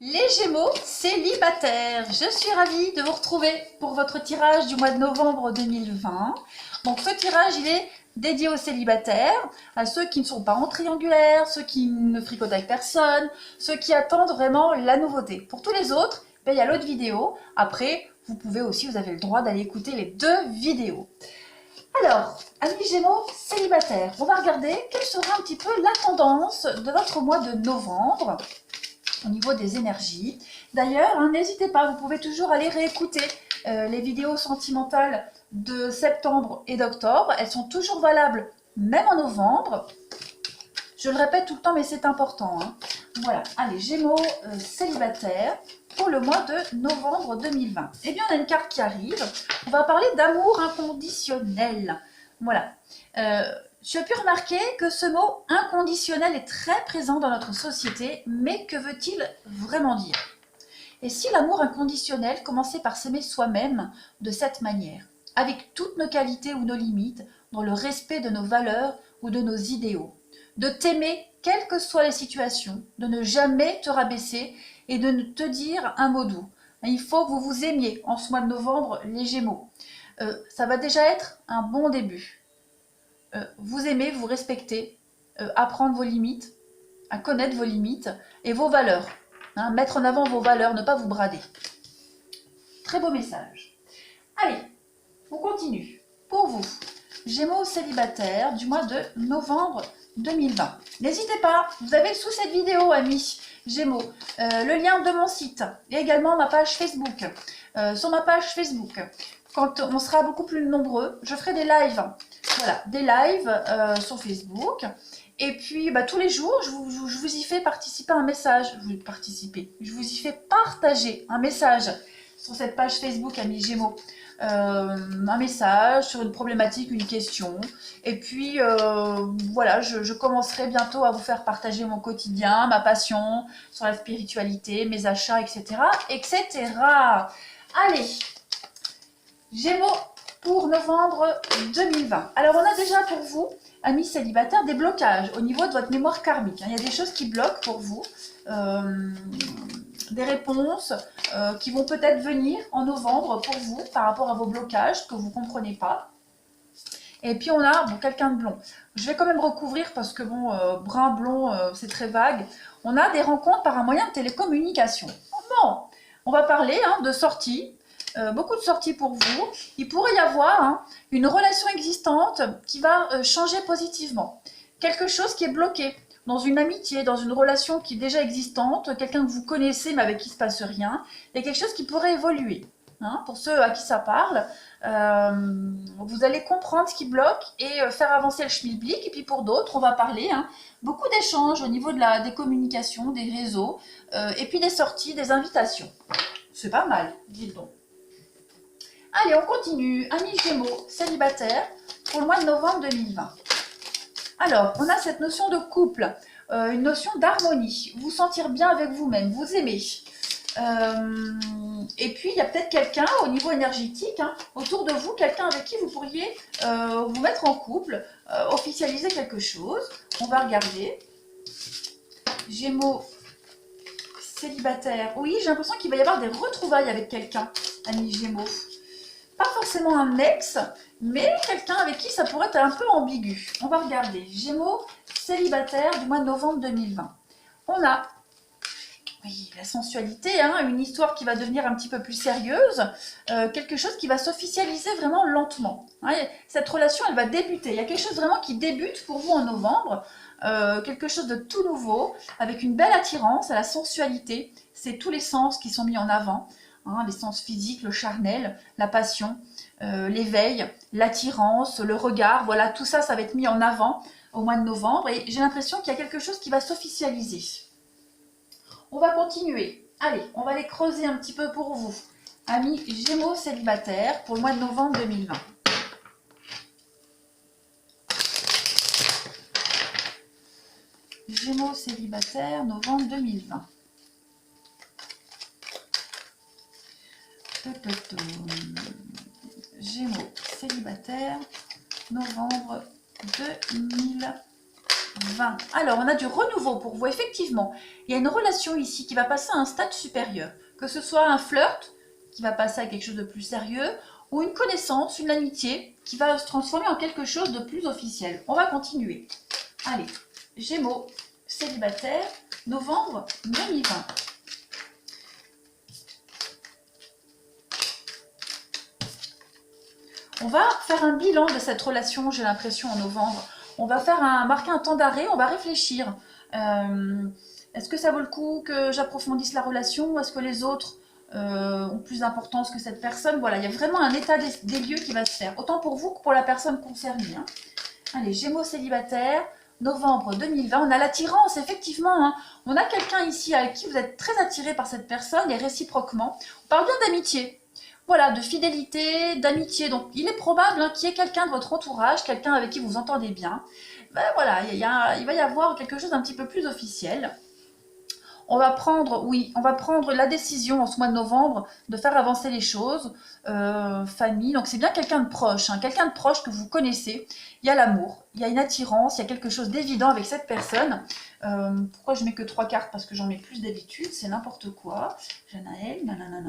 Les Gémeaux célibataires, je suis ravie de vous retrouver pour votre tirage du mois de novembre 2020. Donc ce tirage, il est dédié aux célibataires, à ceux qui ne sont pas en triangulaire, ceux qui ne fricotent avec personne, ceux qui attendent vraiment la nouveauté. Pour tous les autres, il y a l'autre vidéo. Après, vous pouvez aussi, vous avez le droit d'aller écouter les deux vidéos. Alors, amis Gémeaux célibataires, on va regarder quelle sera un petit peu la tendance de votre mois de novembre au niveau des énergies. D'ailleurs, n'hésitez pas, vous pouvez toujours aller réécouter les vidéos sentimentales de septembre et d'octobre. Elles sont toujours valables, même en novembre. Je le répète tout le temps, mais c'est important. Voilà, allez, Gémeaux célibataires pour le mois de novembre 2020. Eh bien, on a une carte qui arrive. On va parler d'amour inconditionnel. Voilà. J'ai pu remarquer que ce mot inconditionnel est très présent dans notre société, mais que veut-il vraiment dire? Et si l'amour inconditionnel commençait par s'aimer soi-même de cette manière, avec toutes nos qualités ou nos limites, dans le respect de nos valeurs ou de nos idéaux, de t'aimer quelles que soient les situations, de ne jamais te rabaisser et de ne te dire un mot doux. Il faut que vous vous aimiez en ce mois de novembre, les Gémeaux. Ça va déjà être un bon début. Vous aimez, vous respectez, apprendre vos limites, à connaître vos limites et vos valeurs. Mettre en avant vos valeurs, ne pas vous brader. Très beau message. Allez, on continue. Pour vous, Gémeaux célibataires du mois de novembre 2020. N'hésitez pas, vous avez sous cette vidéo, amis Gémeaux, le lien de mon site et également ma page Facebook. Sur ma page Facebook, quand on sera beaucoup plus nombreux, je ferai des lives. Voilà, des lives sur Facebook. Et puis, tous les jours, je vous y fais participer un message. Je vous y fais partager un message sur cette page Facebook, amis Gémeaux. Un message sur une problématique, une question. Et puis, voilà, je commencerai bientôt à vous faire partager mon quotidien, ma passion sur la spiritualité, mes achats, etc. etc. Allez, Gémeaux pour novembre 2020. Alors, on a déjà pour vous, amis célibataires, des blocages au niveau de votre mémoire karmique. Il y a des choses qui bloquent pour vous, des réponses qui vont peut-être venir en novembre pour vous par rapport à vos blocages que vous ne comprenez pas. Et puis on a quelqu'un de blond. Je vais quand même recouvrir parce que brun, blond, c'est très vague. On a des rencontres par un moyen de télécommunication. Bon, on va parler de sorties. Beaucoup de sorties pour vous. Il pourrait y avoir une relation existante qui va changer positivement. Quelque chose qui est bloqué dans une amitié, dans une relation qui est déjà existante, quelqu'un que vous connaissez mais avec qui il ne se passe rien. Il y a quelque chose qui pourrait évoluer. Pour ceux à qui ça parle, vous allez comprendre ce qui bloque et faire avancer le schmilblick. Et puis pour d'autres, on va parler beaucoup d'échanges au niveau des communications, des réseaux, et puis des sorties, des invitations. C'est pas mal, dites donc. Allez, on continue. Amis Gémeaux, célibataires, pour le mois de novembre 2020. Alors, on a cette notion de couple, une notion d'harmonie, vous sentir bien avec vous-même, vous aimer. Et puis, il y a peut-être quelqu'un au niveau énergétique, autour de vous, quelqu'un avec qui vous pourriez vous mettre en couple, officialiser quelque chose. On va regarder. Gémeaux, célibataires. Oui, j'ai l'impression qu'il va y avoir des retrouvailles avec quelqu'un, amis Gémeaux. Pas forcément un ex, mais quelqu'un avec qui ça pourrait être un peu ambigu. On va regarder. Gémeaux célibataire du mois de novembre 2020. On a la sensualité, une histoire qui va devenir un petit peu plus sérieuse, quelque chose qui va s'officialiser vraiment lentement. Cette relation, elle va débuter. Il y a quelque chose vraiment qui débute pour vous en novembre, quelque chose de tout nouveau, avec une belle attirance à la sensualité. C'est tous les sens qui sont mis en avant. Les sens physiques, le charnel, la passion, l'éveil, l'attirance, le regard, voilà, tout ça, ça va être mis en avant au mois de novembre et j'ai l'impression qu'il y a quelque chose qui va s'officialiser. On va continuer. Allez, on va les creuser un petit peu pour vous. Amis Gémeaux célibataires pour le mois de novembre 2020. Gémeaux célibataires, novembre 2020. Gémeaux célibataire, novembre 2020. 20. Alors, on a du renouveau pour vous, effectivement. Il y a une relation ici qui va passer à un stade supérieur. Que ce soit un flirt qui va passer à quelque chose de plus sérieux, ou une connaissance, une amitié qui va se transformer en quelque chose de plus officiel. On va continuer. Allez, Gémeaux, célibataire, novembre 2020. On va faire un bilan de cette relation, j'ai l'impression, en novembre. On va marquer un temps d'arrêt, on va réfléchir. Est-ce que ça vaut le coup que j'approfondisse la relation ou est-ce que les autres ont plus d'importance que cette personne? Voilà, il y a vraiment un état des lieux qui va se faire, autant pour vous que pour la personne concernée. Hein. Allez, Gémeaux célibataire, novembre 2020. On a l'attirance, effectivement. Hein. On a quelqu'un ici avec qui vous êtes très attiré par cette personne et réciproquement. On parle bien d'amitié. Voilà, de fidélité, d'amitié. Donc, il est probable hein, qu'il y ait quelqu'un de votre entourage, quelqu'un avec qui vous entendez bien. Ben, voilà, il va y avoir quelque chose d'un petit peu plus officiel. On va prendre la décision en ce mois de novembre de faire avancer les choses. Famille, donc c'est bien quelqu'un de proche, hein, quelqu'un de proche que vous connaissez. Il y a l'amour, il y a une attirance, il y a quelque chose d'évident avec cette personne. Pourquoi je mets que 3 cartes? Parce que j'en mets plus d'habitude, c'est n'importe quoi. Janaël, nanana,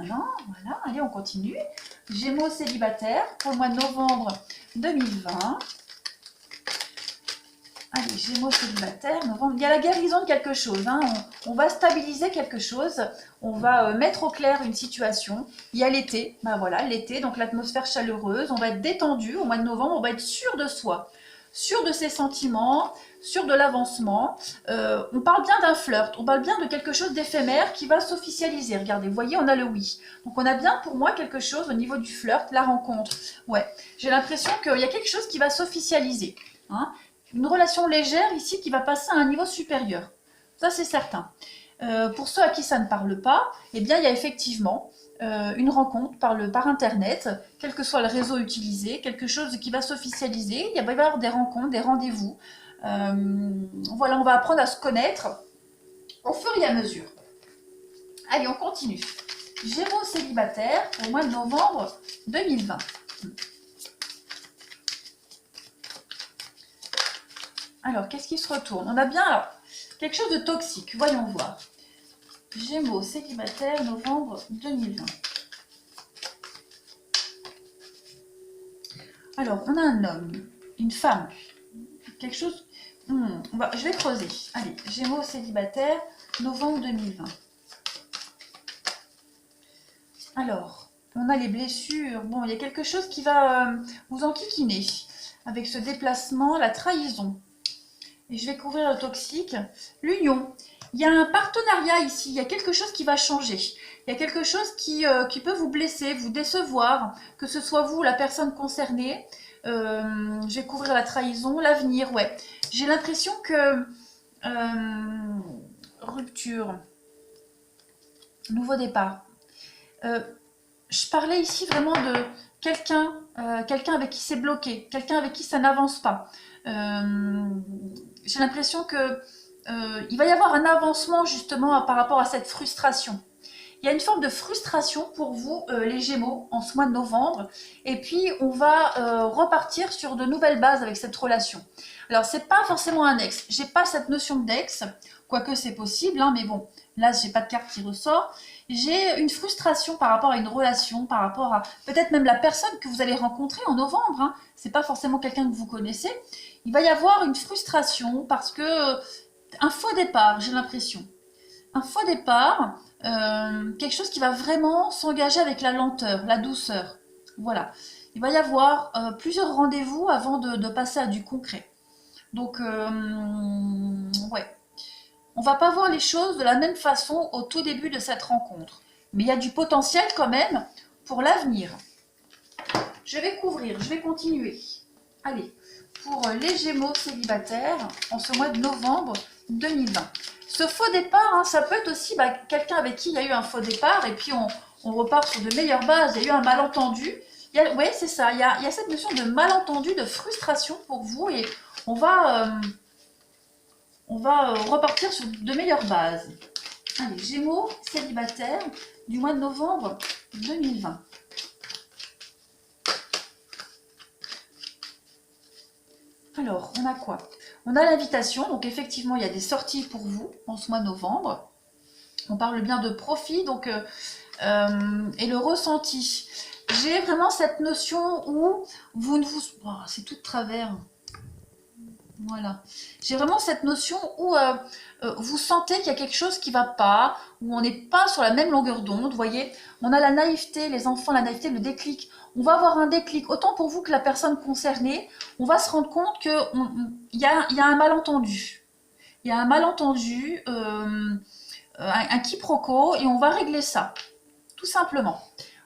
voilà, allez on continue. Gémeaux célibataire pour le mois de novembre 2020. Allez, Gémeaux célibataire, novembre. Il y a la guérison de quelque chose. Hein. On va stabiliser quelque chose. On va mettre au clair une situation. Il y a l'été. Ben voilà, l'été, donc l'atmosphère chaleureuse. On va être détendu. Au mois de novembre, on va être sûr de soi. Sûr de ses sentiments, sûr de l'avancement. On parle bien d'un flirt. On parle bien de quelque chose d'éphémère qui va s'officialiser. Regardez, vous voyez, on a le oui. Donc on a bien pour moi quelque chose au niveau du flirt, la rencontre. Ouais, j'ai l'impression qu'il y a quelque chose qui va s'officialiser. Hein. Une relation légère ici qui va passer à un niveau supérieur. Ça, c'est certain. Pour ceux à qui ça ne parle pas, eh bien, il y a effectivement une rencontre par Internet, quel que soit le réseau utilisé, quelque chose qui va s'officialiser. Il va y avoir des rencontres, des rendez-vous. Voilà, on va apprendre à se connaître au fur et à mesure. Allez, on continue. Gémeaux célibataire au mois de novembre 2020. Alors, qu'est-ce qui se retourne? On a bien alors, quelque chose de toxique, voyons voir. Gémeaux, célibataire, novembre 2020. Alors, on a un homme, une femme, quelque chose... je vais creuser. Allez, Gémeaux, célibataire, novembre 2020. Alors, on a les blessures. Bon, il y a quelque chose qui va vous enquiquiner. Avec ce déplacement, la trahison. Et je vais couvrir le toxique. L'union. Il y a un partenariat ici. Il y a quelque chose qui va changer. Il y a quelque chose qui peut vous blesser, vous décevoir. Que ce soit vous, la personne concernée. Je vais couvrir la trahison. L'avenir, ouais. J'ai l'impression que... rupture. Nouveau départ. Je parlais ici vraiment de quelqu'un avec qui c'est bloqué. Quelqu'un avec qui ça n'avance pas. J'ai l'impression que il va y avoir un avancement justement par rapport à cette frustration. Il y a une forme de frustration pour vous, les Gémeaux, en ce mois de novembre. Et puis, on va repartir sur de nouvelles bases avec cette relation. Alors, c'est pas forcément un ex. J'ai pas cette notion d'ex, quoique c'est possible, hein, mais bon, là, j'ai pas de carte qui ressort. J'ai une frustration par rapport à une relation, par rapport à peut-être même la personne que vous allez rencontrer en novembre. Hein. C'est pas forcément quelqu'un que vous connaissez. Il va y avoir une frustration parce que un faux départ, j'ai l'impression. Un faux départ, quelque chose qui va vraiment s'engager avec la lenteur, la douceur. Voilà. Il va y avoir plusieurs rendez-vous avant de passer à du concret. Donc, ouais. On va pas voir les choses de la même façon au tout début de cette rencontre. Mais il y a du potentiel quand même pour l'avenir. Je vais couvrir, je vais continuer. Allez, pour les Gémeaux célibataires, en ce mois de novembre 2020. Ce faux départ, hein, ça peut être aussi quelqu'un avec qui il y a eu un faux départ et puis on repart sur de meilleures bases. Il y a eu un malentendu. Oui, c'est ça. Il y a cette notion de malentendu, de frustration pour vous et on va repartir sur de meilleures bases. Allez, Gémeaux célibataire du mois de novembre 2020. Alors, on a quoi? On a l'invitation, donc effectivement, il y a des sorties pour vous en ce mois de novembre. On parle bien de profit, donc, et le ressenti. J'ai vraiment cette notion où vous ne vous... Oh, c'est tout de travers. Voilà. J'ai vraiment cette notion où vous sentez qu'il y a quelque chose qui ne va pas, où on n'est pas sur la même longueur d'onde, vous voyez. On a la naïveté, les enfants, la naïveté, le déclic. On va avoir un déclic, autant pour vous que la personne concernée. On va se rendre compte qu'il y a un malentendu. Il y a un malentendu, un quiproquo, et on va régler ça, tout simplement.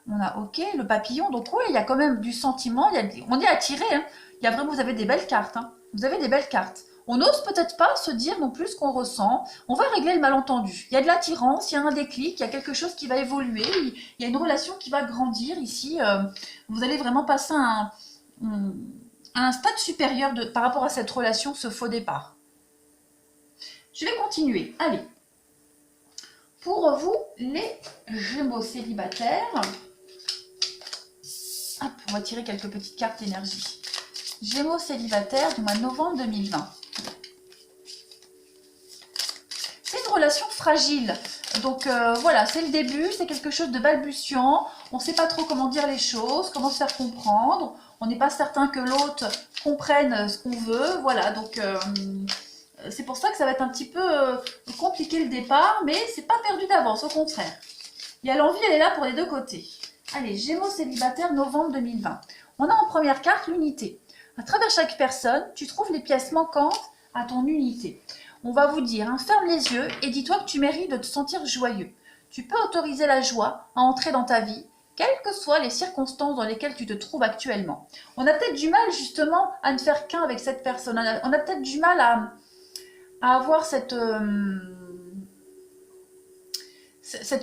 On a OK, le papillon, donc oui, il y a quand même du sentiment, on est attiré, hein. Il y a vraiment, vous avez des belles cartes, hein. Vous avez des belles cartes. On n'ose peut-être pas se dire non plus ce qu'on ressent. On va régler le malentendu. Il y a de l'attirance, il y a un déclic, il y a quelque chose qui va évoluer, il y a une relation qui va grandir ici. Vous allez vraiment passer à un stade supérieur par rapport à cette relation, ce faux départ. Je vais continuer. Allez. Pour vous, les Gémeaux célibataires, hop, on va tirer quelques petites cartes énergie. Gémeaux célibataires du mois de novembre 2020. C'est une relation fragile. Donc voilà, c'est le début, c'est quelque chose de balbutiant. On ne sait pas trop comment dire les choses, comment se faire comprendre. On n'est pas certain que l'autre comprenne ce qu'on veut. Voilà, donc c'est pour ça que ça va être un petit peu compliqué le départ, mais c'est pas perdu d'avance, au contraire. Il y a l'envie, elle est là pour les deux côtés. Allez, Gémeaux célibataires novembre 2020. On a en première carte l'unité. À travers chaque personne, tu trouves les pièces manquantes à ton unité. On va vous dire, hein, ferme les yeux et dis-toi que tu mérites de te sentir joyeux. Tu peux autoriser la joie à entrer dans ta vie, quelles que soient les circonstances dans lesquelles tu te trouves actuellement. On a peut-être du mal justement à ne faire qu'un avec cette personne. On a peut-être du mal à avoir cette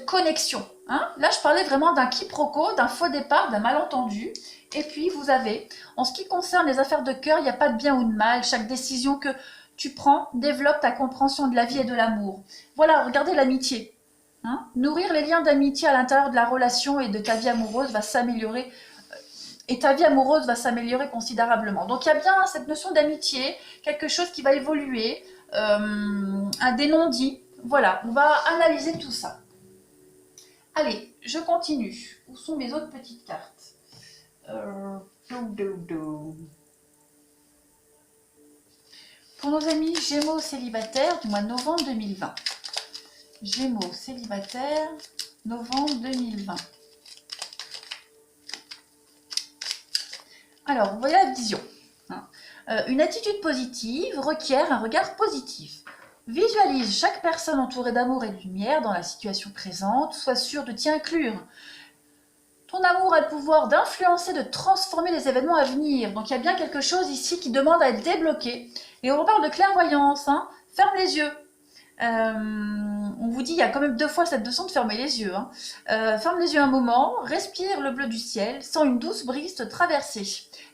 connexion. Hein. Là, je parlais vraiment d'un quiproquo, d'un faux départ, d'un malentendu. Et puis, vous avez, en ce qui concerne les affaires de cœur, il n'y a pas de bien ou de mal. Chaque décision que tu prends développe ta compréhension de la vie et de l'amour. Voilà, regardez l'amitié. Hein. Nourrir les liens d'amitié à l'intérieur de la relation et de ta vie amoureuse va s'améliorer. Et ta vie amoureuse va s'améliorer considérablement. Donc, il y a bien cette notion d'amitié, quelque chose qui va évoluer, un des non-dits. Voilà, on va analyser tout ça. Allez, je continue. Où sont mes autres petites cartes? Pour nos amis Gémeaux célibataires du mois de novembre 2020. Gémeaux célibataires, novembre 2020. Alors, vous voyez la vision. Hein. Une attitude positive requiert un regard positif. Visualise chaque personne entourée d'amour et de lumière dans la situation présente. Sois sûr de t'y inclure. Ton amour a le pouvoir d'influencer, de transformer les événements à venir. Donc il y a bien quelque chose ici qui demande à être débloqué. Et on parle de clairvoyance. Hein. Ferme les yeux. On vous dit, il y a quand même 2 fois cette notion de fermer les yeux. Hein. Ferme les yeux un moment, respire le bleu du ciel, sens une douce brise te traverser.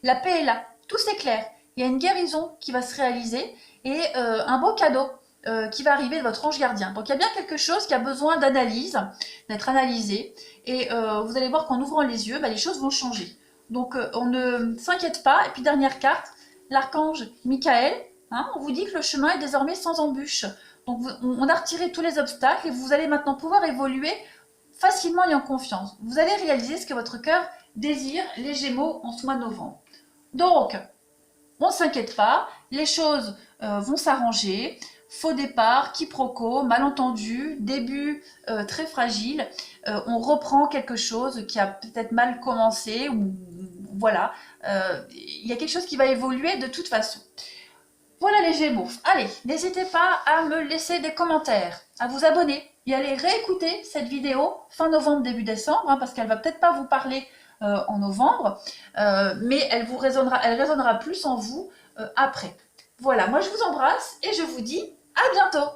La paix est là, tout s'éclaire. Il y a une guérison qui va se réaliser et un beau cadeau qui va arriver de votre ange gardien. Donc il y a bien quelque chose qui a besoin d'analyse, d'être analysé. Et vous allez voir qu'en ouvrant les yeux, les choses vont changer. Donc on ne s'inquiète pas. Et puis dernière carte, l'archange Michael. Hein, on vous dit que le chemin est désormais sans embûches. Donc on a retiré tous les obstacles et vous allez maintenant pouvoir évoluer facilement et en confiance. Vous allez réaliser ce que votre cœur désire, les Gémeaux, en ce mois de novembre. Donc, on ne s'inquiète pas, les choses vont s'arranger. Faux départ, quiproquo, malentendu, début très fragile. On reprend quelque chose qui a peut-être mal commencé. Ou voilà, il y a quelque chose qui va évoluer de toute façon. Voilà les Gémeaux. Allez, n'hésitez pas à me laisser des commentaires, à vous abonner et à aller réécouter cette vidéo fin novembre, début décembre, hein, parce qu'elle va peut-être pas vous parler en novembre, mais elle résonnera plus en vous après. Voilà, moi je vous embrasse et je vous dis à bientôt.